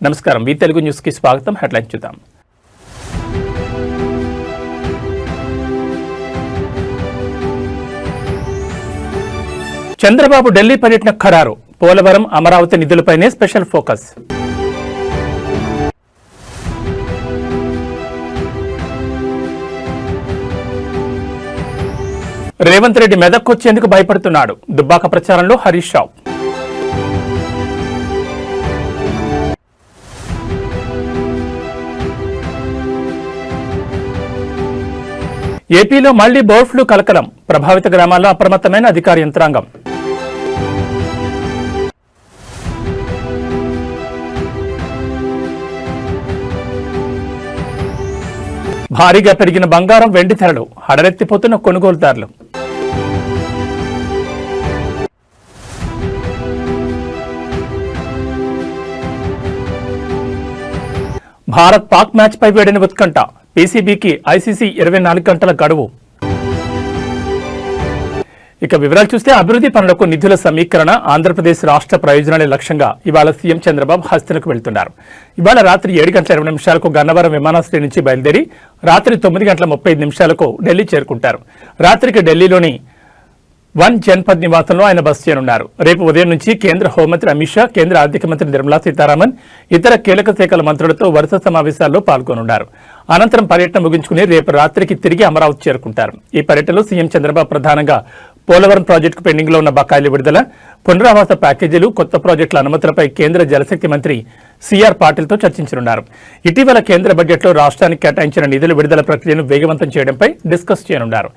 నమస్కారం, వి తెలుగు న్యూస్ కి స్వాగతం. హెడ్లైన్స్ చూద్దాం. చంద్రబాబు ఢిల్లీ పర్యటన ఖరారు. పోలవరం, అమరావతి నిధులపైనే స్పెషల్ ఫోకస్. రేవంత్ రెడ్డి మెదక్కొచ్చేందుకు భయపడుతున్నాడు. దుబ్బాక ప్రచారంలో హరీష్ రావు. ఏపీలో మళ్లీ బర్డ్ ఫ్లూ కలకలం. ప్రభావిత గ్రామాల్లో అప్రమత్తమైన అధికార యంత్రాంగం. భారీగా పెరిగిన బంగారం, వెండి ధరలు. హడరెత్తిపోతున్న కొనుగోలుదారులు. భారత్ పాక్ మ్యాచ్ పై వేడిన ఉత్కంఠ. పీసీబీకి ఐసీసీ 24 గంటల గడువు. ఇక వివరాలు చూస్తే, అభివృద్ధి పనులకు నిధుల సమీకరణ, ఆంధ్రప్రదేశ్ రాష్ట్ర ప్రయోజనాలే లక్ష్యంగా ఇవాళ సీఎం చంద్రబాబు హస్తనకు వెళ్తున్నారు. ఇవాళ రాత్రి 7:20 గన్నవరం విమానాశ్రయం నుంచి బయలుదేరి రాత్రి 9:35 ఢిల్లీ చేరుకుంటారు. రాత్రికి ఢిల్లీలోని వన్ జన్పద్ నివాసంలో ఆయన బస చేయనున్నారు. రేపు ఉదయం నుంచి కేంద్ర హోంమంత్రి అమిత్ షా, కేంద్ర ఆర్థిక మంత్రి నిర్మలా సీతారామన్, ఇతర కీలక శాఖల మంత్రులతో వరుస సమావేశాల్లో పాల్గొనున్నారు. అనంతరం పర్యటన ముగించుకుని రేపు రాత్రికి తిరిగి అమరావతి చేరుకుంటారు. ఈ పర్యటనలో సీఎం చంద్రబాబు ప్రధానంగా పోలవరం ప్రాజెక్టుకు పెండింగ్లో ఉన్న బకాయిల విడుదల, పునరావాస ప్యాకేజీలు, కొత్త ప్రాజెక్టుల అనుమతులపై కేంద్ర జలశక్తి మంత్రి సిఆర్ పాటిల్తో చర్చించనున్నారు. ఇటీవల కేంద్ర బడ్జెట్లో రాష్ట్రానికి కేటాయించిన నిధుల విడుదల ప్రక్రియను వేగవంతం చేయడంపై డిస్కస్ చేయనున్నారు.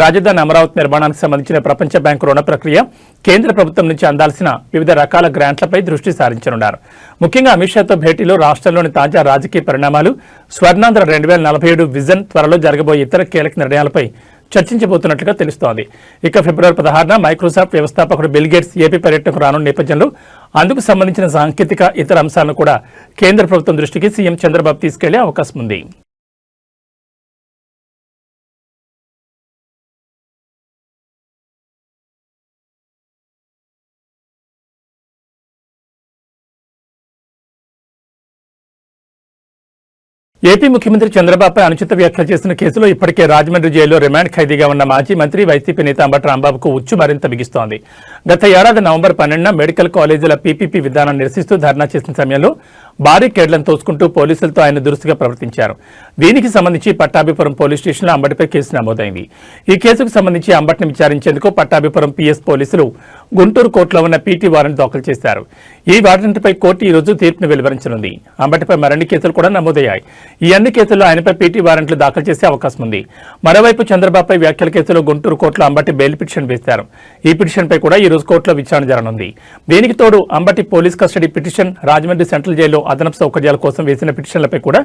రాజధాని అమరావతి నిర్మాణానికి సంబంధించిన ప్రపంచ బ్యాంకు రుణ ప్రక్రియ, కేంద్ర ప్రభుత్వం నుంచి అందాల్సిన వివిధ రకాల గ్రాంట్లపై దృష్టి సారించనున్నారు. ముఖ్యంగా అమిత్ షాతో భేటీలో రాష్ట్రంలోని తాజా రాజకీయ పరిణామాలు, స్వర్ణాంధ్ర 2047 విజన్, త్వరలో జరగబోయే ఇతర కీలక నిర్ణయాలపై చర్చించబోతున్నట్లుగా తెలుస్తోంది. ఇక ఫిబ్రవరి 16న మైక్రోసాఫ్ట్ వ్యవస్థాపకుడు బిల్ గేట్స్ ఏపీ పర్యటనకు రానున్న నేపథ్యంలో అందుకు సంబంధించిన సాంకేతిక ఇతర అంశాలను కూడా కేంద్ర ప్రభుత్వం దృష్టికి సీఎం చంద్రబాబు తీసుకెళ్లే అవకాశం ఉంది. ఏపీ ముఖ్యమంత్రి చంద్రబాబుపై అనుచిత వ్యాఖ్యలు చేసిన కేసులో ఇప్పటికే రాజమండ్రి జైల్లో రిమాండ్ ఖైదీగా ఉన్న మాజీ మంత్రి, వైసీపీ నేత అంబటి రాంబాబుకు ఉచ్చు మరింత బిగిస్తోంది. గత ఏడాది నవంబర్ 12న మెడికల్ కాలేజీల పీపీపీ విధానాన్ని నిరసిస్తూ ధర్నా చేసిన సమయంలో భారీ కేడ్లను తోసుకుంటూ పోలీసులతో ఆయన దురుసుగా ప్రవర్తించారు. దీనికి సంబంధించి పట్టాభిపురం పోలీస్ స్టేషన్లో అంబటిపై కేసు నమోదైంది. ఈ కేసుకు సంబంధించి అంబటిని విచారించేందుకు పట్టాభిపురం పీఎస్ పోలీసులు గుంటూరు కోర్టులో ఉన్న పీటీ వారెంట్ దాఖలు చేశారు. ఈ వారెంట్పై కోర్టు ఈ రోజు తీర్పును వెలువరించనుంది. అంబటిపై మరిన్ని కేసులు కూడా నమోదయ్యాయి. ఈ అన్ని కేసుల్లో ఆయనపై పీటీ వారెంట్లు దాఖలు చేసే అవకాశం ఉంది. మరోవైపు చంద్రబాబుపై వ్యాఖ్యల కేసులో గుంటూరు కోర్టులో అంబటి బెయిల్ పిటిషన్ వేశారు. ఈ పిటిషన్పై కూడా ఈ రోజు కోర్టులో విచారణ జరగనుంది. దీనికి తోడు Ambati police custody petition, Rajahmundry central జైల్లో అదనపు సౌకర్యాల కోసం వేసిన పిటిషన్లపై కూడా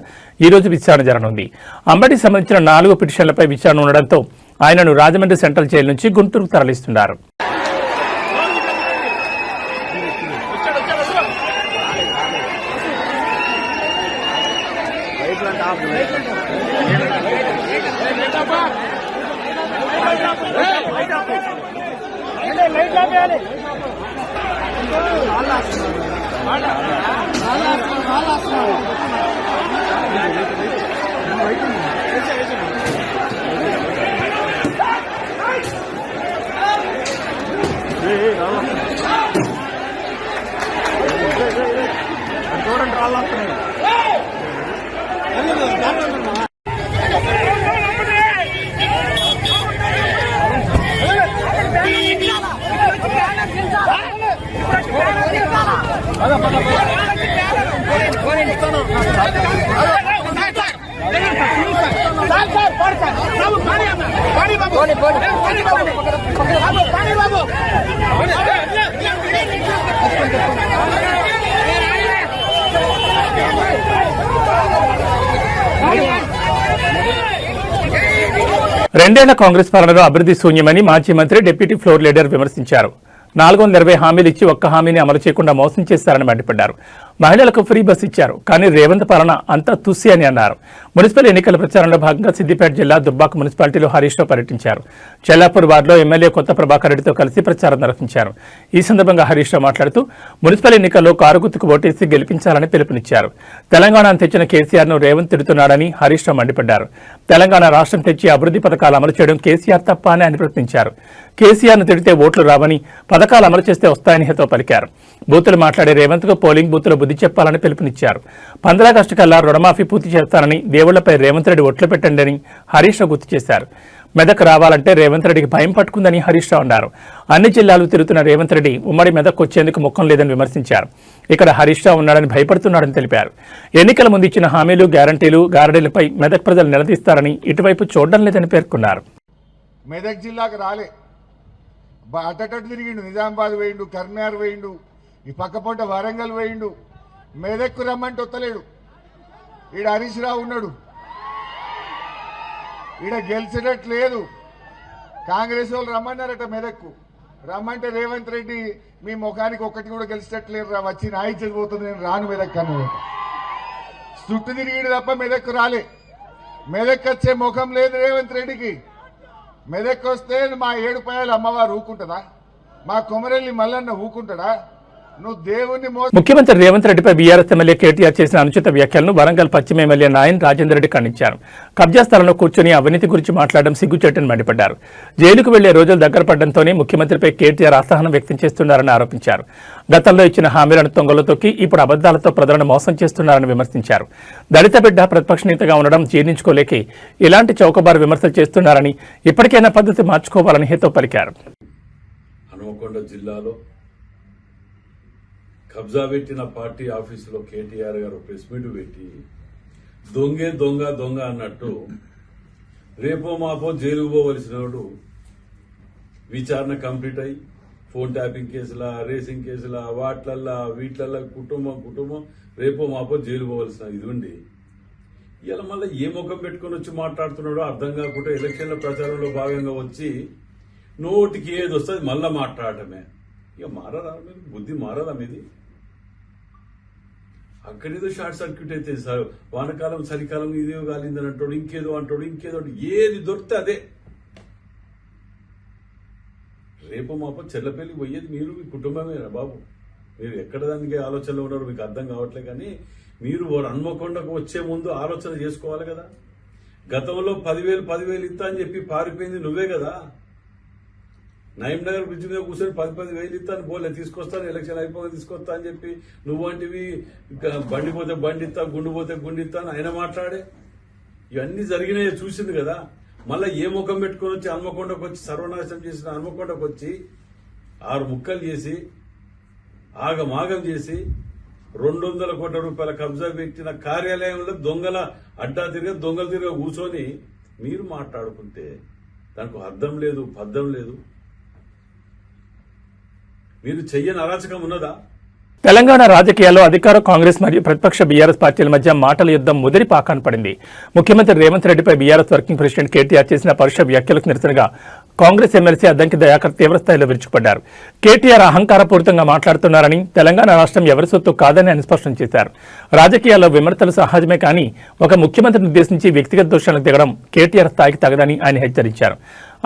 ఈ రోజు విచారణ జరగనుంది. అంబటికి సంబంధించిన 4 పిటిషన్లపై విచారణ ఉండడంతో ఆయనను రాజమండ్రి సెంట్రల్ జైలు నుంచి గుంటూరుకు తరలిస్తున్నారు. రెండేళ్ల కాంగ్రెస్ పాలనలో అభివృద్ధి శూన్యమని మాజీ మంత్రి, డిప్యూటీ ఫ్లోర్ లీడర్ విమర్శించారు. 420 హామీలు ఇచ్చి ఒక్క హామీని అమలు చేయకుండా మోసం చేశారని మండిపడ్డారు. మహిళలకు ఫ్రీ బస్ ఇచ్చారు. కానీ రేవంత్ పాలన అంతా తుస్సి అని అన్నారు. మున్సిపల్ ఎన్నికల ప్రచారంలో భాగంగా సిద్దిపేట జిల్లా దుబ్బాక మున్సిపాలిటీలో హరీష్ రావు పర్యటించారు. చెల్లాపూర్ వార్డులో ఎమ్మెల్యే కొత్త ప్రభాకర్ రెడ్డితో కలిసి ప్రచారం నిర్వహించారు. ఈ సందర్భంగా హరీష్ రావు మాట్లాడుతూ మున్సిపల్ ఎన్నికల్లో కారు గుర్తుకు ఓటేసి గెలిపించాలని పిలుపునిచ్చారు. తెలంగాణను తెచ్చిన కేసీఆర్ ను రేవంత్ తిడుతున్నాడని హరీష్ రావు మండిపడ్డారు. తెలంగాణ రాష్ట్రం తెచ్చి అభివృద్ధి పథకాలు అమలు చేయడం కేసీఆర్ తప్ప అని ఆయన ప్రశ్నించారు. కేసీఆర్ ను తిడితే ఓట్లు రావని, పథకాలు అమలు చేస్తే వస్తాయని హితవు పలికారు. బూతులు మాట్లాడే రేవంత్ కు పోలింగ్ బూతులో బుద్ధి చెప్పాలని పిలుపునిచ్చారు. 15 ఆగస్టు కల్లా రుణమాఫీ పూర్తి చేస్తానని, దేవుళ్లపై రేవంత్ రెడ్డి ఓట్లు పెట్టండి అని హరీష్ రావు గుర్తు చేశారు. మెదక్ రావాలంటే రేవంత్ రెడ్డికి భయం పట్టుకుందని హరీష్ రావు అన్నారు. అన్ని జిల్లాలు తిరుగుతున్న రేవంత్ రెడ్డి ఉమ్మడి మెదక్ వచ్చేందుకు ముఖం లేదని విమర్శించారు. ఇక్కడ హరీష్ రావు ఉన్నాడని భయపడుతున్నాడని తెలిపారు. ఎన్నికల ముందు ఇచ్చిన హామీలు, గ్యారంటీలు, గారడీలపై మెదక్ ప్రజలు నిలదీస్తారని ఇటువైపు చూడడం లేదని పేర్కొన్నారు. మెదక్ జిల్లాకు రాలే, అటటు తిరిగిండు, నిజామాబాద్ వేయిండు, కర్నార్ వేయిండు, ఈ పక్కపొంట వరంగల్ వేయిండు. మెదక్కు రమ్మంటే వత్తలేడు. ఈడ హరీష్ రావు ఉన్నాడు, ఈడ గెలిచేటట్టు లేదు. కాంగ్రెస్ వాళ్ళు రమ్మన్నారట మెదక్కు. రమ్మంటే రేవంత్ రెడ్డి మీ ముఖానికి ఒక్కటి కూడా గెలిచేటట్లేరు రా, వచ్చి నా ఇచ్చేది పోతుంది, నేను రాను మెదక్ అన్నాడు. చుట్టూ తిరిగిడు తప్ప మెదక్కు రాలే. మెదక్ వచ్చే ముఖం లేదు రేవంత్ రెడ్డికి. మెదక్ వస్తే మా ఏడుపాయలు అమ్మవారు ఊకుంటుందా? మా కొమరెల్లి మల్లన్న ఊకుంటాడా? నువ్వు దేవుణ్ణి ముఖ్యమంత్రి రేవంత్ రెడ్డిపై బీఆర్ఎస్ ఎమ్మెల్యే కేటీఆర్ చేసిన అనుచిత వ్యాఖ్యలను వరంగల్ పశ్చిమ ఎమ్మెల్యే నాయన్ రాజేందర్ రెడ్డి ఖండించారు. కబ్జా స్థలంలో కూర్చొని అవినీతి గురించి మాట్లాడడం సిగ్గుచేటని మండిపడ్డారు. జైలుకు వెళ్లే రోజులు దగ్గర పడడంతోనే ముఖ్యమంత్రిపై కేటీఆర్ అసహనం వ్యక్తం చేస్తున్నారని ఆరోపించారు. గతంలో ఇచ్చిన హామీలను తొంగలో తొక్కి ఇప్పుడు అబద్దాలతో ప్రజలను మోసం చేస్తున్నారని విమర్శించారు. దళిత బిడ్డ ప్రతిపక్ష నేతగా ఉండడం జీర్ణించుకోలేక ఇలాంటి చౌకబారు విమర్శలు చేస్తున్నారని, ఇప్పటికైనా పద్ధతి మార్చుకోవాలని హితవు పలికారు. హనుమకొండ జిల్లాలో కబ్జా పెట్టిన పార్టీ ఆఫీసులో కేటీఆర్ గారు ప్రెస్ మీట్ పెట్టి దొంగే దొంగ దొంగ అన్నట్టు రేపో మాపో జైలుకు పోవలసినోడు విచారణ కంప్లీట్ అయ్యి ఫోన్ ట్యాపింగ్ కేసులా, రేసింగ్ కేసులా, వాట్లల్లా వీట్లల్లా కుటుంబం రేపో మాపో జైలు పోవలసిన ఇది ఉండి ఇలా మళ్ళీ ఏ ముఖం పెట్టుకుని వచ్చి మాట్లాడుతున్నాడో అర్థం కాకుండా ఎలక్షన్ల ప్రచారంలో భాగంగా వచ్చి నోటికి ఏది వస్తుంది మళ్ళా మాట్లాడటమే. ఇక మారదా మీరు? బుద్ధి మారదా మీది? అక్కడేదో షార్ట్ సర్క్యూట్ అయితే సార్, వానకాలం చలికాలం ఇదేదో కాలిందని అంటాడు, ఇంకేదో అంటాడు, ఏది దొరికితే అదే. రేపు మాపో చెల్లపల్లి పోయేది మీరు, మీ కుటుంబమేనా బాబు? మీరు ఎక్కడ దానికి ఆలోచనలో ఉన్నారో మీకు అర్థం కావట్లే. కానీ మీరు హన్మకొండకు వచ్చే ముందు ఆలోచన చేసుకోవాలి కదా. గతంలో 10,000 ఇస్తా అని చెప్పి పారిపోయింది నువ్వే కదా. నగర్ బ్రిడ్జ్ మీద కూర్చొని 10,000 ఇస్తాను పోలే, తీసుకొస్తాను ఎలక్షన్ అయిపోయి తీసుకొస్తా అని చెప్పి నువ్వంటివి బండి పోతే బండి ఇస్తా, గుండు పోతే గుండు ఇస్తా అని ఆయన మాట్లాడే. ఇవన్నీ జరిగినాయి చూసింది కదా. మళ్ళీ ఏ ముఖం పెట్టుకుని వచ్చి హన్మకొండకు వచ్చి సర్వనాశనం చేసిన హన్మకొండకు వచ్చి 6 ముక్కలు చేసి ఆగమాగం చేసి 200 కోట్ల రూపాయల కబ్జా పెట్టిన కార్యాలయంలో దొంగల అడ్డా దొంగలు తిరిగా కూర్చొని మీరు మాట్లాడుకుంటే దానికి అర్థం లేదు, పద్ధం లేదు. మీరు చెయ్యని అరాచకం ఉన్నదా? తెలంగాణ రాజకీయాల్లో అధికార కాంగ్రెస్ మరియు ప్రతిపక్ష బీఆర్ఎస్ పార్టీల మధ్య మాటల యుద్ధం ముదిరి పాకాన పడింది. ముఖ్యమంత్రి రేవంత్ రెడ్డిపై బీఆర్ఎస్ వర్కింగ్ ప్రెసిడెంట్ కేటీఆర్ చేసిన పరుష వ్యాఖ్యలకు నిరసనగా కాంగ్రెస్ ఎమ్మెల్సీ అద్దంకి దయాకర్ తీవ్రస్థాయిలో విరుచుకుపడ్డారు. కేటీఆర్ అహంకారపూరితంగా మాట్లాడుతున్నారని, తెలంగాణ రాష్ట్రం ఎవరి సొత్తు కాదని ఆయన స్పష్టం చేశారు. రాజకీయాల్లో విమర్శలు సహజమే కానీ ఒక ముఖ్యమంత్రిని ఉద్దేశించి వ్యక్తిగత దోషాలకు దిగడం కేటీఆర్ స్థాయికి తగదని ఆయన హెచ్చరించారు.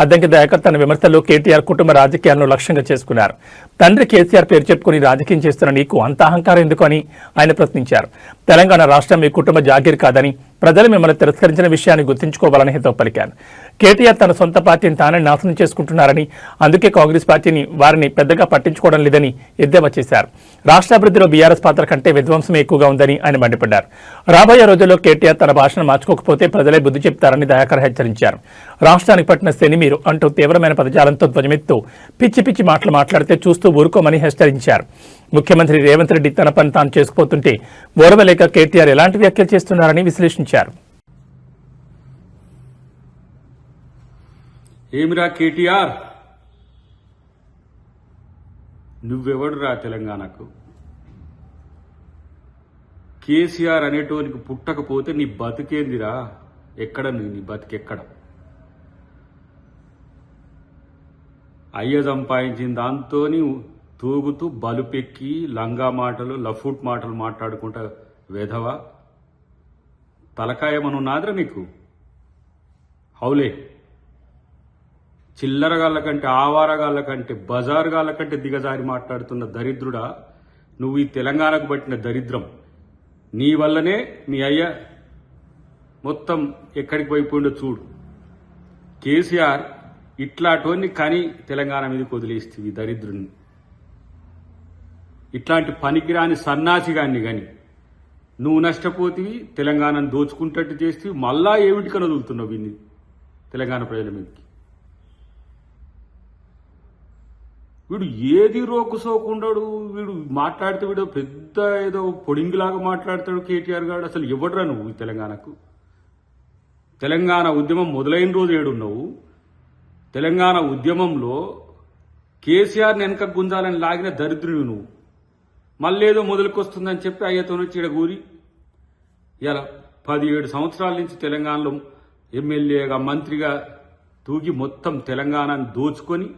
అద్దంకి దయాకర్ తన విమర్శల్లో కేటీఆర్ కుటుంబ రాజకీయాలను లక్ష్యంగా చేసుకున్నారు. తండ్రి కేసీఆర్ పేరు చెప్పుకుని రాజకీయం చేస్తున్న నీకు అంత అహంకారం ఎందుకు అని ఆయన ప్రశ్నించారు. తెలంగాణ రాష్ట్రం మీ కుటుంబ జాగీర్ కాదని, ప్రజలు మిమ్మల్ని తిరస్కరించిన విషయాన్ని గుర్తుంచుకోవాలని హితవు పలికారు. కేటీఆర్ తన సొంత పార్టీని తానే నాశనం చేసుకుంటున్నారని, అందుకే కాంగ్రెస్ పార్టీని వారిని పెద్దగా పట్టించుకోవడం లేదని ఎద్దేవా చేశారు. రాష్ట్రాభివృద్ధిలో బీఆర్ఎస్ పాత్ర కంటే విధ్వంసమే ఎక్కువగా ఉందని ఆయన మండిపడ్డారు. రాబోయే రోజుల్లో కేటీఆర్ తన భాషను మార్చుకోకపోతే ప్రజలే బుద్ధి చెప్తారని దయాకర్ హెచ్చరించారు. రాష్ట్రానికి పట్టిన శని మీరు అంటూ తీవ్రమైన పదజాలంతో ధ్వజమెత్తు పిచ్చి పిచ్చి మాటలు మాట్లాడితే చూస్తూ ఊరుకోమని హెచ్చరించారు. ముఖ్యమంత్రి రేవంత్ రెడ్డి తన పని తాను చేసుకుపోతుంటే ఓర్వలేక కేటీఆర్ ఎలాంటి వ్యాఖ్యలు చేస్తున్నారని విశ్లేషించారు. ఏమిరా కేటీఆర్, నువ్వెవడురా తెలంగాణకు? కేసీఆర్ అనేటోనికి పుట్టకపోతే నీ బతికేందిరా? ఎక్కడ నీ బతికెక్కడ? అయ్య సంపాదించిన దాంతో తూగుతూ బలుపెక్కి లంగా మాటలు లఫూట్ మాటలు మాట్లాడుకుంటా వేధవా తలకాయమనున్నాదిరా నీకు? హౌలే చిల్లరగాళ్ళ కంటే ఆవారగాళ్ళ కంటే బజారుగాళ్ళ కంటే దిగజారి మాట్లాడుతున్న దరిద్రుడా నువ్వు. ఈ తెలంగాణకు పట్టిన దరిద్రం నీ వల్లనే మీ అయ్య మొత్తం ఎక్కడికి పోయిపోయిండో చూడు. కేసీఆర్ ఇట్లాంటివన్నీ కానీ తెలంగాణ మీదకి వదిలేస్తుంది దరిద్రుని. ఇట్లాంటి పనికిరాని సన్నాసిగాన్ని కానీ నువ్వు నష్టపోతివి, తెలంగాణను దోచుకుంటట్టు చేస్తేవి, మళ్ళా ఏమిటికని వదులుతున్నావు వీన్ని తెలంగాణ ప్రజల మీదకి. వీడు ఏది రోకు సోకుండాడు, వీడు మాట్లాడితే వీడు పెద్ద ఏదో పొడింగిలాగా మాట్లాడతాడు కేటీఆర్ గారు. అసలు ఎవడరా నువ్వు ఈ తెలంగాణకు? తెలంగాణ ఉద్యమం మొదలైన రోజు ఏడున్నావు? తెలంగాణ ఉద్యమంలో కేసీఆర్ని వెనక గుంజాలని లాగిన దరిద్రుడు నువ్వు. మళ్ళేదో మొదలుకొస్తుందని చెప్పి అయ్యతో నుంచి ఈడగూరి ఇలా 17 సంవత్సరాల నుంచి తెలంగాణలో ఎమ్మెల్యేగా మంత్రిగా తూగి మొత్తం తెలంగాణను దోచుకొని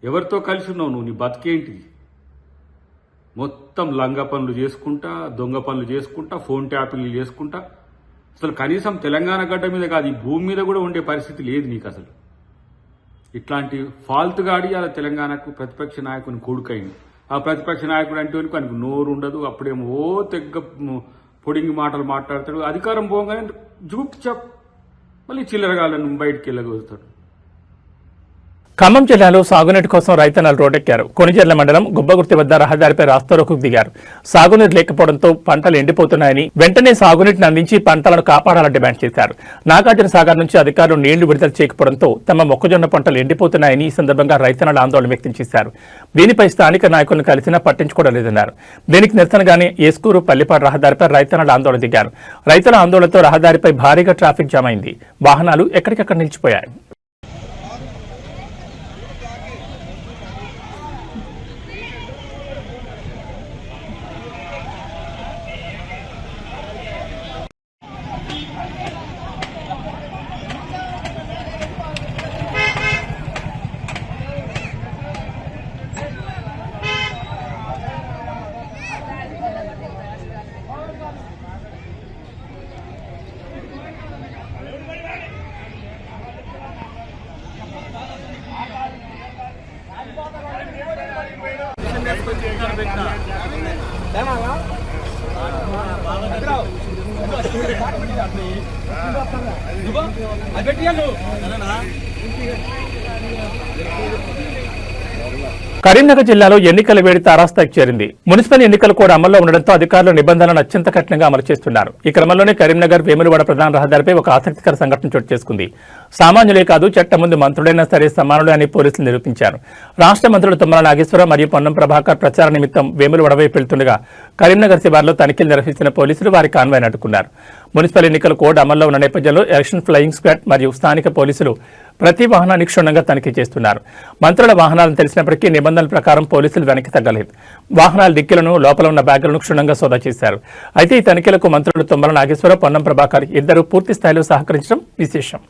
ఎవరితో కలిసి ఉన్నావు నువ్వు? నీ బతికేంటిది? మొత్తం లంగ పనులు చేసుకుంటా, దొంగ పనులు చేసుకుంటా, ఫోన్ ట్యాపింగ్లు చేసుకుంటా. అసలు కనీసం తెలంగాణ గడ్డ మీద కాదు, ఈ భూమి మీద కూడా ఉండే పరిస్థితి లేదు నీకు అసలు. ఇట్లాంటి ఫాల్తుగాడి అలా తెలంగాణకు ప్రతిపక్ష నాయకుని కొడుకైంది. ఆ ప్రతిపక్ష నాయకుడు అంటే ఆయనకు నోరు ఉండదు. అప్పుడేమో తెగ్గ పొడింగి మాటలు మాట్లాడతాడు. అధికారం పోగానే జూప్ చప్ మళ్ళీ చిల్లరగాళ్ళను బయటికి వెళ్ళగలుగుతాడు. ఖమ్మం జిల్లాలో సాగునీటి కోసం రైతన్నలు రోడ్డెక్కారు. కొణిజర్ల మండలం గుబ్బగుర్తి వద్ద రహదారిపై రాస్తారోకోకు దిగారు. సాగునీరు లేకపోవడంతో పంటలు ఎండిపోతున్నాయని, వెంటనే సాగునీటిని అందించి పంటలను కాపాడాలని డిమాండ్ చేశారు. నాగార్జున సాగర్ నుంచి అధికారులు నీళ్లు విడుదల చేయకపోవడంతో తమ మొక్కజొన్న పంటలు ఎండిపోతున్నాయని ఈ సందర్భంగా రైతన్నలు ఆందోళన వ్యక్తం చేశారు. దీనిపై స్థానిక నాయకులను కలిసినా పట్టించుకోవడం లేదన్నారు. దీనికి నిరసనగానే ఏస్కూరు పల్లిపాడు రహదారిపై రైతన్నలు ఆందోళన దిగారు. రైతుల ఆందోళనతో రహదారిపై భారీగా ట్రాఫిక్ జామ్ అయింది. వాహనాలు ఎక్కడికక్కడ నిలిచిపోయాయి. కరీంనగర్ జిల్లాలో ఎన్నికల వేడి తారాస్థాయికి చేరింది. మున్సిపల్ ఎన్నికలు కూడా అమల్లో ఉండడంతో అధికారులు నిబంధనలను అత్యంత కఠినంగా అమలు చేస్తున్నారు. ఈ క్రమంలోనే కరీంనగర్ వేములవాడ ప్రధాన రహదారిపై ఒక ఆసక్తికర సంఘటన చోటు చేసుకుంది. సామాన్యులే కాదు, చట్టం ముందు మంత్రులైనా సరే సమానులే అని పోలీసులు నిరూపించారు. రాష్ట్ర మంత్రులు తుమ్మల నాగేశ్వరరావు మరియు పొన్నం ప్రభాకర్ ప్రచార నిమిత్తం వేములవాడ వైపు వెళ్తుండగా కరీంనగర్ శివార్లో తనిఖీలు నిర్వహించిన పోలీసులు వారి కాన్వాయ్ని అడ్డుకున్నారు. మున్సిపల్ ఎన్నికల కోడ్ అమల్లో ఉన్న నేపథ్యంలో ఎలక్షన్ ఫ్లయింగ్ స్క్వాడ్ మరియు స్థానిక పోలీసులు ప్రతి వాహనాన్ని క్షుణ్ణంగా తనిఖీ చేస్తున్నారు. మంత్రుల వాహనాలను తెలిసినప్పటికీ నిబంధనల ప్రకారం పోలీసులు వెనక్కి తగ్గలేదు. వాహనాల డిక్కీలను, లోపల ఉన్న బ్యాగులను క్షుణ్ణంగా సోదా చేశారు. అయితే ఈ తనిఖీలకు మంత్రులు తుమ్మల నాగేశ్వరరావు, పొన్నం ప్రభాకర్ ఇద్దరు పూర్తి స్థాయిలో సహకరించడం విశేషం.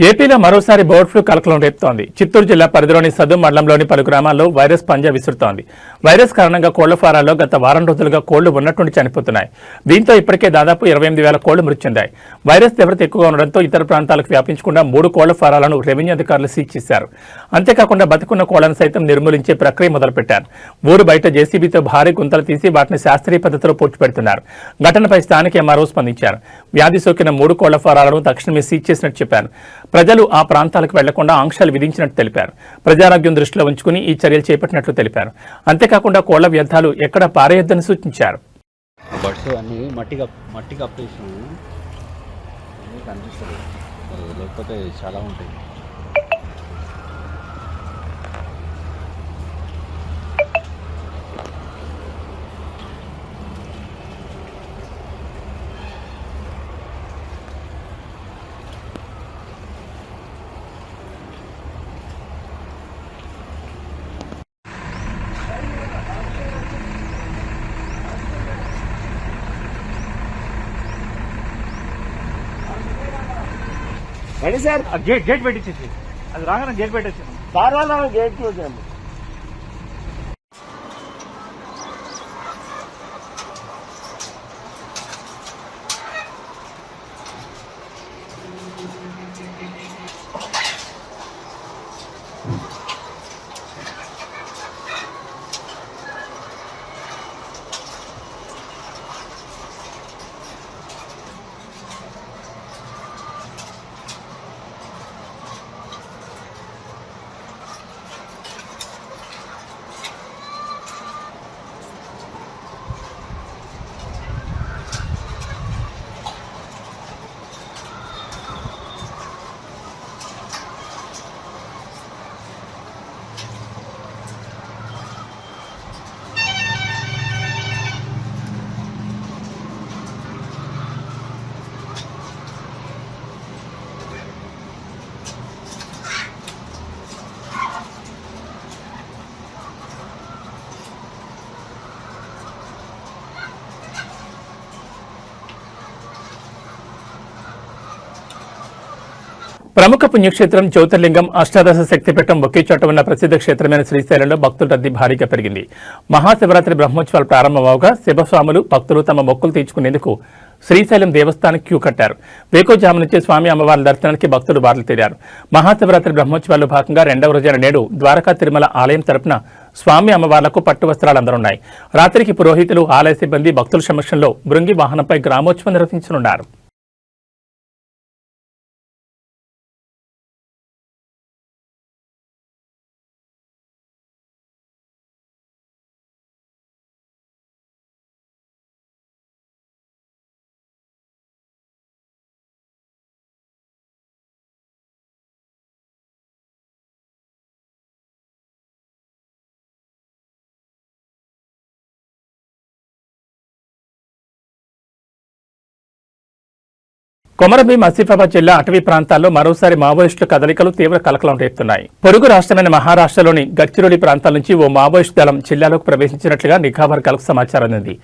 ఏపీలో మరోసారి బర్డ్ ఫ్లూ కలకలం రేపుతోంది. చిత్తూరు జిల్లా పరిధిలోని సదు మండలంలోని పలు గ్రామాల్లో వైరస్ పంజా విసురుతోంది. వైరస్ కారణంగా కోళ్ల ఫారాల్లో గత వారం రోజులుగా కోళ్లు ఉన్నట్టుండి చనిపోతున్నాయి. దీంతో ఇప్పటికే దాదాపు 28,000 కోళ్లు మృతి చెందాయి. వైరస్ తీవ్రత ఎక్కువగా ఉండడంతో ఇతర ప్రాంతాలకు వ్యాపించకుండా 3 కోళ్ల ఫారాలను రెవెన్యూ అధికారులు సీజ్ చేశారు. అంతేకాకుండా బతికున్న కోళ్లను సైతం నిర్మూలించే ప్రక్రియ మొదలుపెట్టారు. ఊరు బయట జేసీబీతో భారీ గుంతలు తీసి వాటిని శాస్త్రీయ పద్ధతిలో పూడ్చిపెడుతున్నారు. ఘటనపై స్థానిక ఎంఆర్ఓ స్పందించారు. వ్యాధి సోకిన 3 కోళ్ల ఫారాలను తక్షణమే సీజ్ చేసినట్టు చెప్పారు. ప్రజలు ఆ ప్రాంతాలకు వెళ్లకుండా ఆంక్షలు విధించినట్టు తెలిపారు. ప్రజారోగ్యం దృష్టిలో ఉంచుకుని ఈ చర్యలు చేపట్టినట్లు తెలిపారు. అంతేకాకుండా కోళ్ల వ్యర్థాలు ఎక్కడ పారేయొద్దని సూచించారు. బడ్స్ అన్ని మట్టి కప్పేసాము కనిపిస్తుంది, లేకపోతే చాలా ఉంటాయి. రెడీ సార్ గేట్ పెట్టించేసి అది రాగానే గేట్ పెట్టేసి సార్ వాళ్ళ గేట్ క్లోజ్ చేయండి. ప్రముఖ పుణ్యక్షేత్రం జ్యోతిర్లింగం అష్టాదశ శక్తిపీఠం ఒకే చోట ఉన్న ప్రసిద్ధ క్షేత్రమైన శ్రీశైలంలో భక్తుల రద్దీ భారీగా పెరిగింది. మహాశివరాత్రి బ్రహ్మోత్సవాలు ప్రారంభమవగా శివస్వాములు భక్తులు తమ మొక్కులు తీర్చుకునేందుకు శ్రీశైలం దేవస్థానం క్యూ కట్టారు. వేకోజాము నుంచి స్వామి అమ్మవార్ల దర్శనానికి భక్తులు బారులు తీరారు. మహాశివరాత్రి బ్రహ్మోత్సవాల్లో భాగంగా రెండవ రోజైన నేడు ద్వారకా తిరుమల ఆలయం తరపున స్వామి అమ్మవార్లకు పట్టు వస్త్రాలు అందనున్నాయి. రాత్రికి పురోహితులు, ఆలయ సిబ్బంది భక్తుల సమక్షంలో బృంగి వాహనంపై గ్రామోత్సవం నిర్వహించనున్నారు. కొమరభీం ఆసిఫాబాద్ జిల్లా అటవీ ప్రాంతాల్లో మరోసారి మావోయిస్టుల కదలికలు తీవ్ర కలకలం రేపుతున్నాయి. పొరుగు రాష్ట్రమైన మహారాష్ట్రలోని గడ్చిరోలి ప్రాంతాల నుంచి ఓ మావోయిస్టు దళం జిల్లాలోకి ప్రవేశించినట్లుగా నిఘా వర్గాలకు సమాచారం అందింది.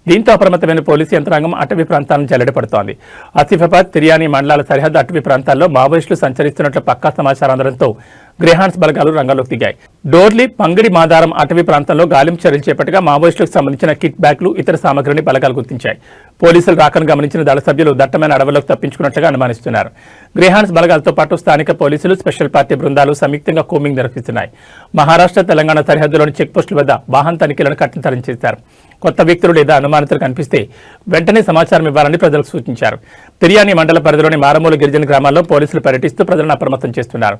దీంతో అప్రమత్తమైన పోలీసు యంత్రాంగం అటవీ ప్రాంతాలను జల్లెడపడుతోంది. ఆసిఫాబాద్, తిర్యానీ మండలాల సరిహద్దు అటవీ ప్రాంతాల్లో మావోయిస్టులు సంచరిస్తున్నట్లు పక్కా సమాచారం అందడంతో గ్రేహాన్స్ బలగాలు రంగంలోకి దిగాయి. డోర్లీ, పంగిడి మాదారం అటవీ ప్రాంతంలో గాలింపు చర్యలు చేపట్టగా మావోయిస్టులకు సంబంధించిన కిట్ బ్యాగ్లు, ఇతర సామగ్రిని బలగాలు గుర్తించాయి. పోలీసులు రాకను గమనించిన దళ సభ్యులు దట్టమైన అడవుల్లోకి తప్పించుకున్నట్లుగా అనుమానిస్తున్నారు. గ్రేహాన్స్ బలగాలతో పాటు స్థానిక పోలీసులు, స్పెషల్ పార్టీ బృందాలు సంయుక్తంగా కోమింగ్ నిర్వహిస్తున్నాయి. మహారాష్ట్ర, తెలంగాణ సరిహద్దులోని చెక్పోస్టుల వద్ద వాహన తనిఖీలను కఠినతరం చేశారు. కొత్త వ్యక్తులు లేదా అనుమానితులు కనిపిస్తే వెంటనే సమాచారం ఇవ్వాలని ప్రజలకు సూచించారు. తిర్యానీ మండల పరిధిలోని మారమూల గిరిజన గ్రామాల్లో పోలీసులు పర్యటిస్తూ ప్రజలను అప్రమత్తం చేస్తున్నారు.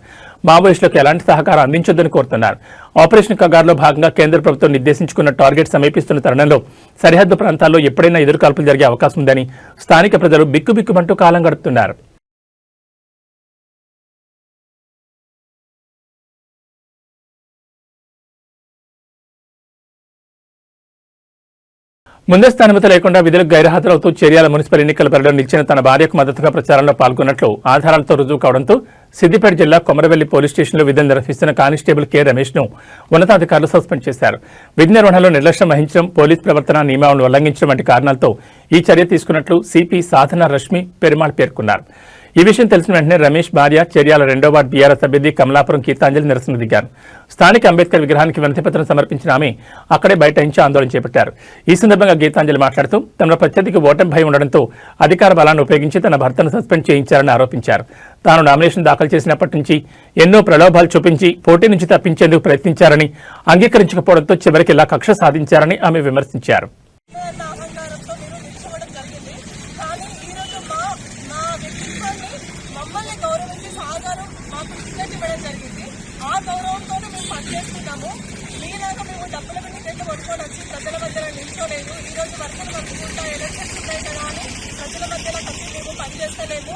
మావోయిస్టులకు ఎలాంటి సహకారం అందించొద్దని కోరుతున్నారు. ఆపరేషన్ కగార్లో భాగంగా కేంద్ర ప్రభుత్వం నిర్దేశించుకున్న టార్గెట్ సమీపిస్తున్న తరుణంలో సరిహద్దు ప్రాంతాల్లో ఎప్పుడైనా ఎదురుకాల్పులు జరిగే అవకాశం ఉందని స్థానిక ప్రజలు బిక్కుబిక్కుమంటూ కాలం గడుపుతున్నారు. ముందస్తు అనుమతి లేకుండా విధులకు గైర్హాజరవుతూ చర్యాల మున్సిపల్ ఎన్నికల పరిధిలో నిలిచిన తన భార్యకు మద్దతుగా ప్రచారంలో పాల్గొన్నట్లు ఆధారాలతో రుజువు కావడంతో సిద్దిపేట జిల్లా కొమరవెల్లి పోలీస్ స్టేషన్లో విధులు నిర్వహిస్తున్న కానిస్టేబుల్ కె రమేష్ ను ఉన్నతాధికారులు సస్పెండ్ చేశారు. విధి నిర్వహణలో నిర్లక్ష్యం వహించడం, పోలీస్ ప్రవర్తన నియమాలను ఉల్లంఘించడం వంటి కారణాలతో ఈ చర్య తీసుకున్నట్లు సిపి సాధన రష్మి పెరుమాళ్ పేర్కొన్నారు. ఈ విషయం తెలిసిన వెంటనే రమేష్ భార్య చర్యాల 2వ వార్డు బీఆర్ఎస్ అభ్యర్థి కమలాపురం గీతాంజలి నిరసన దిగారు. స్థానిక అంబేద్కర్ విగ్రహానికి వినతిపత్రం సమర్పించిన ఆమె అక్కడే బైఠాయించి ఆందోళన చేపట్టారు. ఈ సందర్భంగా గీతాంజలి మాట్లాడుతూ తమ ప్రత్యర్థికి ఓటమి భయం ఉండడంతో అధికార బలాన్ని ఉపయోగించి తన భర్తను సస్పెండ్ చేయించారని ఆరోపించారు. తాను నామినేషన్ దాఖలు చేసినప్పటి నుంచి ఎన్నో ప్రలోభాలు చూపించి పోటీ నుంచి తప్పించేందుకు ప్రయత్నించారని, అంగీకరించకపోవడంతో చివరికి ఇలా కక్ష సాధించారని ఆమె విమర్శించారు. ప్రజల మధ్యలో నిల్చోలేదు. ఈ రోజు వర్షాలు పడుకుంటా ఎలక్షన్స్ ఉన్నాయి కదా అని ప్రజల మధ్యలో కలిసి మేము పనిచేస్తలేము.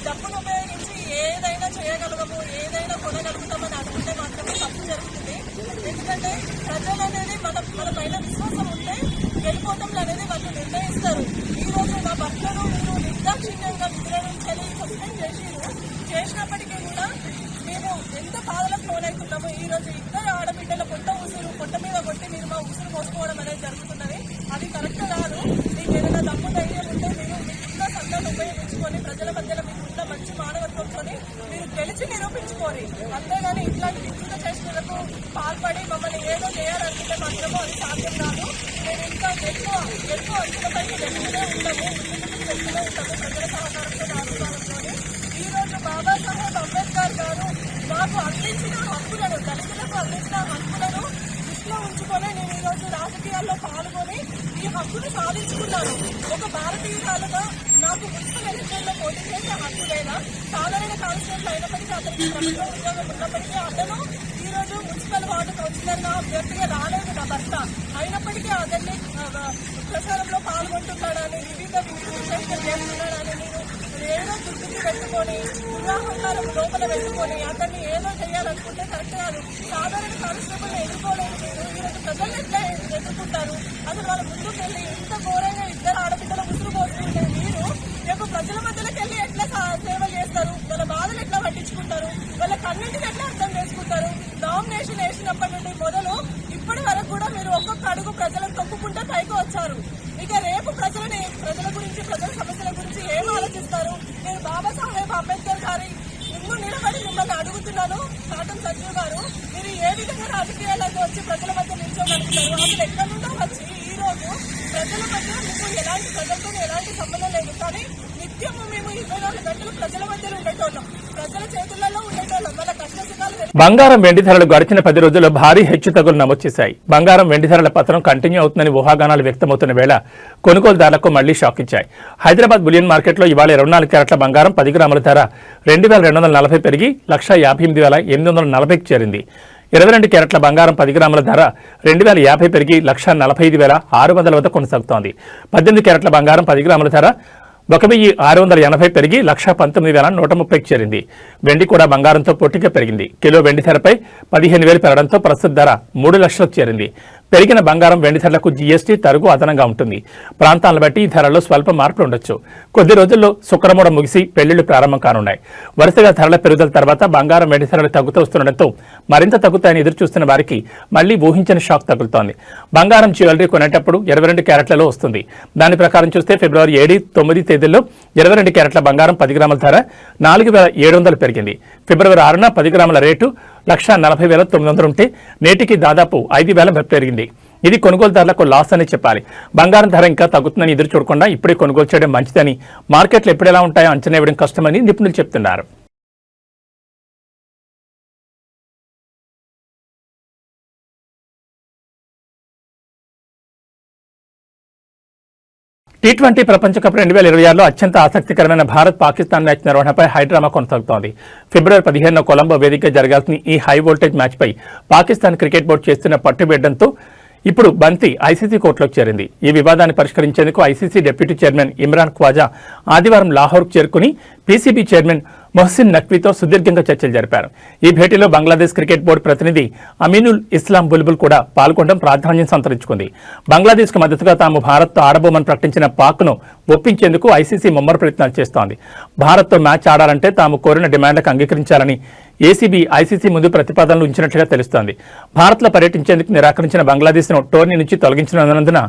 డబ్బును ఉపయోగించి ఏదైనా చేయగలగము, ఏదైనా కొనగలుగుతామని అనుకుంటే మాత్రమే తప్పు జరుగుతుంది. ఎందుకంటే ప్రజలు అనేది మన పైన విశ్వాసం ఉంటే గెలుపోవటం అనేది వాళ్ళు నిర్ణయిస్తారు. ఈ రోజు నా భర్తను నేను నిర్దాక్షిణ్యంగా విధుల నుంచి సస్పెండ్ చేసినప్పటికీ కూడా మేము ఎంత బాధలకు లోనవుతున్నాము. ఈ రోజు ఇద్దరు ఆడబిడ్డల పొట్ట మీద కొట్టి మీరు మా ఉసురు మోసుకోవడం అనేది జరుగుతున్నది. అది కరెక్ట్ కాదు. మీకు ఏదైనా దమ్ము ధైర్యం ఉంటే మీరు మీకున్న సంఘాన్ని ఉపయోగించుకొని ప్రజల మధ్యలో మీకున్న మంచి మానవత్వంతో అంతేగాని ఇట్లాంటి వికృత చేష్టలకు పాల్పడి మమ్మల్ని ఏదో చేయాలనుకుంటే మాత్రమో అది సాధ్యం కాదు. మేము ఇంకా ఎక్కువ అంచులపైకి వెళ్తూనే ఉంటాము, ముందుకు వెళ్తూనే ఉంటాము ప్రజల సహకారంతో ఆధ్వర్యంతో. ఈ రోజు బాబాసాహెబ్ అంబేద్కర్ గారు మాకు అందించిన హక్కులను, దళితులకు అందించిన హక్కులను దృష్టిలో ఉంచుకొని నేను ఈ రోజు రాజకీయాల్లో పాల్గొని ఈ హక్కును సాధించుకున్నాను. ఒక భారతీయురాలుగా నాకు మున్సిపల్ ఎలక్షన్ లో పోటీ చేసే హక్కు లేదా? సాధారణ కాన్స్టిట్యూషన్ అయినప్పటికీ అతనికి ప్రభుత్వ ఉద్యోగం ఉన్నప్పటికీ అతను ఈ రోజు మున్సిపల్ వార్డు కౌన్సిలర్ గా అభ్యర్థిగా రాలేదు నా భర్త. అయినప్పటికీ అతన్ని ప్రచారంలో పాల్గొంటున్నాడని, వివిధ చేష్టలు చేస్తున్నాడని నేను ఏదో దుర్బుద్ధి పెట్టుకొని ఉదాహరణలు లోపల పెట్టుకొని అతన్ని ఏదో చేయాలనుకుంటే కరెక్ట్ కాదు. సాధారణ కానిస్టేబుల్ ఎదుర్కోలేదు నేను. ఈరోజు ప్రజలు ఎట్లా ఎదుర్కొంటారు? అసలు వాళ్ళ ముందుకు వెళ్ళి ఇంత ఘోరంగా ఇద్దరు ఆడపిల్లలు ఉసురు పోతుంటే మీరు రేపు ప్రజల మధ్యలోకి వెళ్ళి ఎట్లా సేవ చేస్తారు? వాళ్ళ బాధలు ఎట్లా పట్టించుకుంటారు? వాళ్ళ కన్నింటిని ఎట్లా అర్థం చేసుకుంటారు? నామినేషన్ వేసినప్పటి నుండి మొదలు ఇప్పటి వరకు కూడా మీరు ఒక్కొక్క అడుగు ప్రజలను తొక్కుకుంటే పైకి వచ్చారు. ఇక రేపు ప్రజల గురించి, ప్రజల సమస్యల గురించి ఏం ఆలోచిస్తారు? నేను బాబాసాహెబ్ అంబేద్కర్ గారి ముందు నిలబడి మిమ్మల్ని అడుగుతున్నాను, కాటన్ సజ్జు గారు, మీరు ఏ విధంగా రాజకీయాలకు వచ్చి ప్రజల మధ్య నిల్చోగలుగుతారు? అసలు ఎక్కడి నుండో వచ్చి ఈ రోజు ప్రజల మధ్య మీకు ప్రజలతో ఎలాంటి సంబంధం లేదు, కానీ నిత్యము మేము 24 గంటలు ప్రజల మధ్యలో ఉండేటోళ్ళం, ప్రజల చేతులలో ఉండేటోళ్ళం. వాళ్ళ కష్టసుఖాలు బంగారం వెండి ధరలు గడిచిన 10 రోజుల్లో భారీ హెచ్చుతగ్గులు నమోదు చేశాయి. బంగారం వెండి ధరల పతనం కంటిన్యూ అవుతుందని ఊహాగానాలు వ్యక్తమవుతున్న వేళ కొనుగోలుదారులకు మళ్లీ షాక్ ఇచ్చాయి. హైదరాబాద్ బులియన్ మార్కెట్లో ఇవాళ 24 క్యారెట్ల బంగారం 10 గ్రాముల ధర 2240 పెరిగి 1,58,840కి చేరింది. 22 క్యారెట్ల బంగారం 10 గ్రాముల ధర 2,050 పెరిగి 1,45,600 వద్ద కొనసాగుతోంది. 18 క్యారెట్ల బంగారం 10 గ్రాముల ధర 1,680 పెరిగి 1,19,130కి చేరింది. వెండి కూడా బంగారంతో పోటీగా పెరిగింది. కిలో వెండి ధరపై 15,000 పెరగడంతో ప్రస్తుత ధర 3 లక్షలకు చేరింది. పెరిగిన బంగారం వెండి ధరలకు జీఎస్టీ తరుగు అదనంగా ఉంటుంది. ప్రాంతాలను బట్టి ఈ ధరల్లో స్వల్ప మార్పులు ఉండొచ్చు. కొద్ది రోజుల్లో శుక్రమూఢం ముగిసి పెళ్లిళ్లు ప్రారంభం కానున్నాయి. వరుసగా ధరల పెరుగుదల తర్వాత బంగారం వెండి ధరలు తగ్గుతూ వస్తుండటంతో మరింత తగ్గుతాయని ఎదురుచూస్తున్న వారికి మళ్లీ ఊహించని షాక్ తగులుతోంది. బంగారం జ్యువెలరీ కొనేటప్పుడు 22 క్యారెట్లలో వస్తుంది. దాని ప్రకారం చూస్తే ఫిబ్రవరి 7, 9 తేదీల్లో 22 క్యారెట్ల బంగారం 10 గ్రాముల ధర 4,700 పెరిగింది. ఫిబ్రవరి 6న 10 గ్రాముల రేటు 1,40,900 ఉంటే నేటికి దాదాపు 5,000 పెరిగింది. ఇది కొనుగోలుదారులకు లాస్ అని చెప్పాలి. బంగారం ధర ఇంకా తగ్గుతుందని ఎదురు చూడకుండా ఇప్పుడే కొనుగోలు చేయడం మంచిదని, మార్కెట్లు ఎప్పుడెలా ఉంటాయో అంచనా వేయడం కష్టమని నిపుణులు చెప్తున్నారు. T20 ప్రపంచ కప్ 2026లో అత్యంత ఆసక్తికరమైన భారత్ పాకిస్తాన్ మ్యాచ్ నిర్వహణపై హైడ్రామా కొనసాగుతోంది. ఫిబ్రవరి 15న కొలంబో వేదికగా జరగాల్సిన ఈ హై వోల్టేజ్ మ్యాచ్పై పాకిస్తాన్ క్రికెట్ బోర్డు చేస్తున్న పట్టుబిడ్డంతో ఇప్పుడు బంతి ఐసీసీ కోర్టులోకి చేరింది. ఈ వివాదాన్ని పరిష్కరించేందుకు ICC deputy chairman Imran Khwaja ఆదివారం లాహోర్కు చేరుకుని పీసీబీ చైర్మన్ మొహసిన్ నఖ్వీతో సుదీర్ఘంగా చర్చలు జరిపారు. ఈ భేటీలో బంగ్లాదేశ్ క్రికెట్ బోర్డు ప్రతినిధి అమీనుల్ ఇస్లాం బుల్బుల్ కూడా పాల్గొనడం ప్రాధాన్యం సంతరించుకుంది. బంగ్లాదేశ్కు మద్దతుగా తాము భారత్తో ఆడబోమని ప్రకటించిన పాక్ను ఒప్పించేందుకు ఐసీసీ ముమ్మర ప్రయత్నాలు చేస్తోంది. భారత్తో మ్యాచ్ ఆడాలంటే తాము కోరిన డిమాండ్లకు అంగీకరించాలని ఏసీబీ ఐసీసీ ముందు ప్రతిపాదనలు ఉంచినట్లుగా తెలుస్తోంది. భారత్లో పర్యటించేందుకు నిరాకరించిన బంగ్లాదేశ్ను టోర్నీ నుంచి తొలగించినందున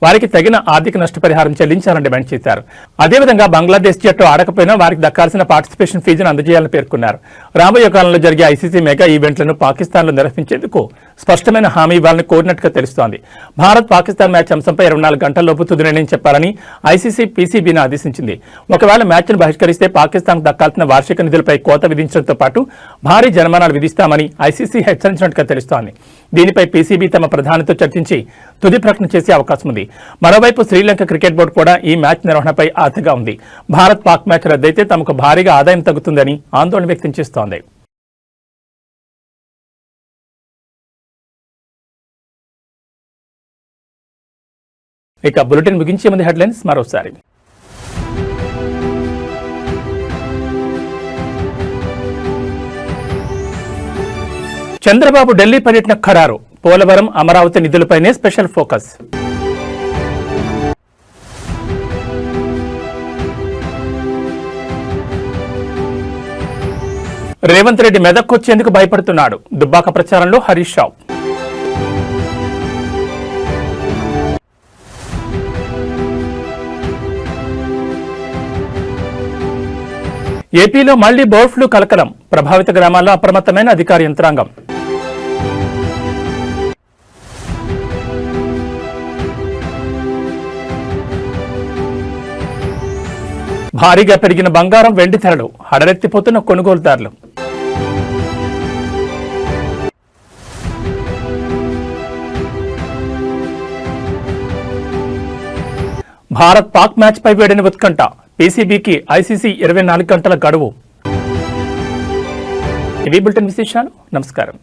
వారికి తగిన ఆర్థిక నష్టపరిహారం చెల్లించాలని డిమాండ్ చేశారు. అదేవిధంగా బంగ్లాదేశ్ జట్టు ఆడకపోయినా వారికి దక్కాల్సిన పార్టిసిపేషన్ ఫీజును అందజేయాలని పేర్కొన్నారు. రాబోయే కాలంలో జరిగే ఐసీసీ మెగా ఈవెంట్లను పాకిస్తాన్లో నిర్వహించేందుకు స్పష్టమైన హామీ ఇవ్వాలని కోరినట్టుగా తెలుస్తోంది. భారత్ పాకిస్తాన్ మ్యాచ్ అంశంపై 24 గంటల్లోపు తుది నిర్ణయం చెప్పాలని ఐసీసీ పీసీబీని ఆదేశించింది. ఒకవేళ మ్యాచ్ను బహిష్కరిస్తే పాకిస్తాన్కు దక్కాల్సిన వార్షిక నిధులపై కోత విధించడంతో పాటు భారీ జరిమానాలు విధిస్తామని ఐసీసీ హెచ్చరించినట్టుగా తెలుస్తోంది. దీనిపై పీసీబీ తమ ప్రధానితో చర్చించి తుది ప్రకటన చేసే అవకాశం ఉంది. మరోవైపు శ్రీలంక క్రికెట్ బోర్డు కూడా ఈ మ్యాచ్ నిర్వహణపై ఆశగా ఉంది. భారత్ పాక్ మ్యాచ్ రద్దయితే తమకు భారీగా ఆదాయం తగ్గుతుందని ఆందోళన వ్యక్తం చేస్తోంది. ఇక బులెటిన్ ముగించే ముందు హెడ్లైన్స్ మరోసారి. చంద్రబాబు ఢిల్లీ పర్యటన ఖరారు. పోలవరం, అమరావతి నిధులపైనే స్పెషల్ ఫోకస్. రేవంత్ రెడ్డి మెదక్కొచ్చేందుకు భయపడుతున్నాడు. దుబ్బాక ప్రచారంలో హరీష్ రావు. ఏపీలో మళ్లీ బర్డ్ ఫ్లూ కలకలం, ప్రభావిత గ్రామాల్లో అప్రమత్తమైన అధికార యంత్రాంగం. భారీగా పెరిగిన బంగారం, వెండి ధరలు, హడలెత్తిపోతున్న కొనుగోలుదారులు. భారత్ పాక్ మ్యాచ్ పై వేడిన ఉత్కంఠ, పీసీబీకి ఐసీసీ 24 గంటల గడువు. ఇవి బులెటిన్ విశేషాలు. నమస్కారం.